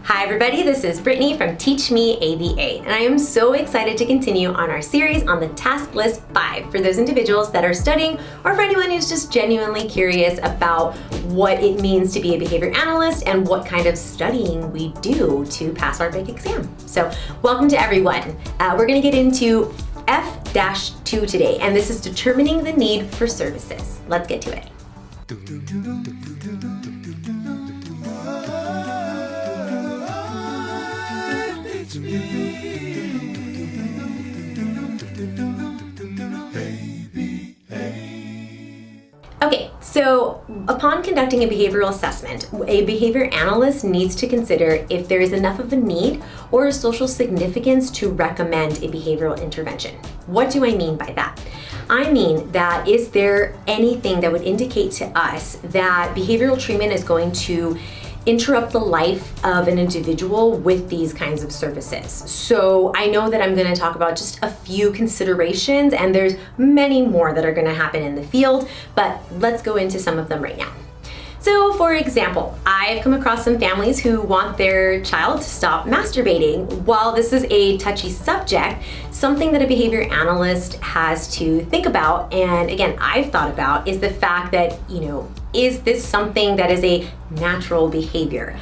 Hi everybody, this is Brittany from Teach Me ABA, and I am so excited to continue on our series on the Task List 5 for those individuals that are studying or for anyone who's just genuinely curious about what it means to be a behavior analyst and what kind of studying we do to pass our big exam. So welcome to everyone. We're going to get into F-2 today, and this is determining the need for services. Let's get to it. Okay, so upon conducting a behavioral assessment, a behavior analyst needs to consider if there is enough of a need or a social significance to recommend a behavioral intervention. What do I mean by that? I mean that is there anything that would indicate to us that behavioral treatment is going to interrupt the life of an individual with these kinds of services. So I know that I'm going to talk about just a few considerations, and there's many more that are going to happen in the field, but let's go into some of them right now. So for example, I've come across some families who want their child to stop masturbating. While this is a touchy subject, something that a behavior analyst has to think about, and again, I've thought about, is the fact that, is this something that is a natural behavior?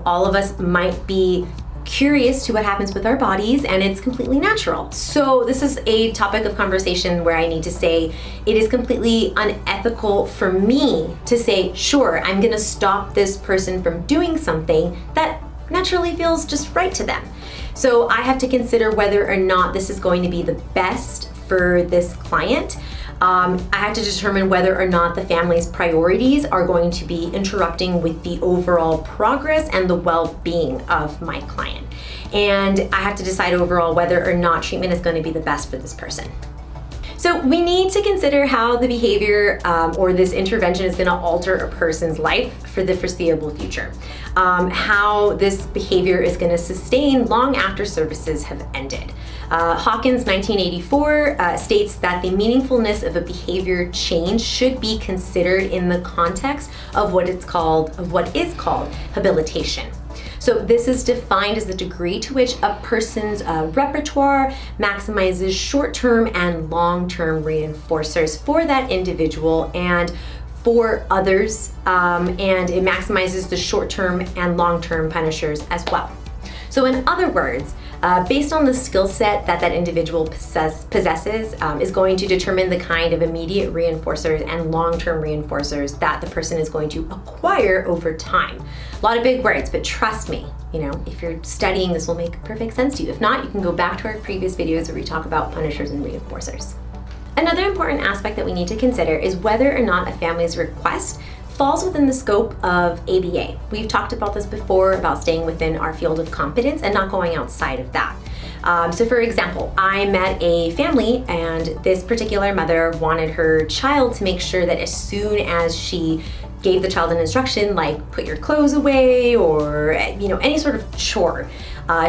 All of us might be curious to what happens with our bodies, and it's completely natural. So this is a topic of conversation where I need to say it is completely unethical for me to say, sure, I'm gonna stop this person from doing something that naturally feels just right to them. So I have to consider whether or not this is going to be the best for this client. I have to determine whether or not the family's priorities are going to be interrupting with the overall progress and the well-being of my client. And I have to decide overall whether or not treatment is going to be the best for this person. So we need to consider how the behavior or this intervention is going to alter a person's life for the foreseeable future. How this behavior is going to sustain long after services have ended. Hawkins, 1984, states that the meaningfulness of a behavior change should be considered in the context of what is called habilitation. So this is defined as the degree to which a person's repertoire maximizes short-term and long-term reinforcers for that individual and for others, and it maximizes the short-term and long-term punishers as well. So in other words, based on the skill set that individual possesses is going to determine the kind of immediate reinforcers and long-term reinforcers that the person is going to acquire over time. A lot of big words, but trust me, if you're studying, this will make perfect sense to you. If not, you can go back to our previous videos where we talk about punishers and reinforcers. Another important aspect that we need to consider is whether or not a family's request falls within the scope of ABA. We've talked about this before, about staying within our field of competence and not going outside of that. So for example, I met a family, and this particular mother wanted her child to make sure that as soon as she gave the child an instruction, like put your clothes away or any sort of chore,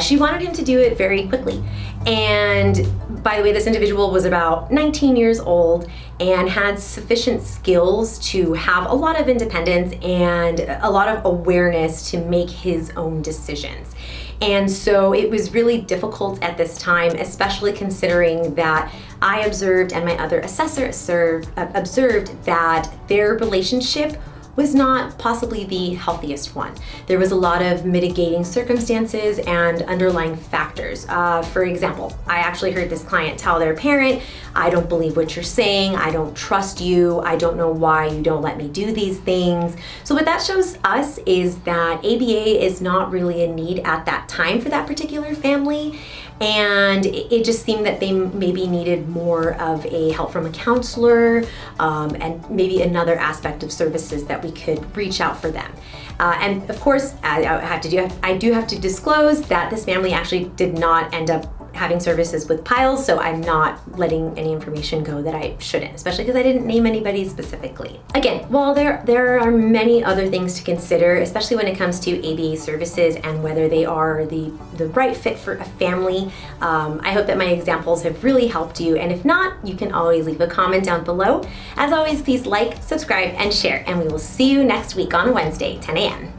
she wanted him to do it very quickly. And by the way, this individual was about 19 years old and had sufficient skills to have a lot of independence and a lot of awareness to make his own decisions. And so it was really difficult at this time, especially considering that I observed and my other assessor observed that their relationship was not possibly the healthiest one. There was a lot of mitigating circumstances and underlying factors. For example, I actually heard this client tell their parent, I don't believe what you're saying, I don't trust you, I don't know why you don't let me do these things. So what that shows us is that ABA is not really a need at that time for that particular family. And it just seemed that they maybe needed more of a help from a counselor and maybe another aspect of services that we could reach out for them. And of course, I do have to disclose that this family actually did not end up having services with piles, so I'm not letting any information go that I shouldn't, especially because I didn't name anybody specifically. Again, while there are many other things to consider, especially when it comes to ABA services and whether they are the right fit for a family, I hope that my examples have really helped you, and if not, you can always leave a comment down below. As always, please like, subscribe, and share, and we will see you next week on Wednesday, 10 a.m.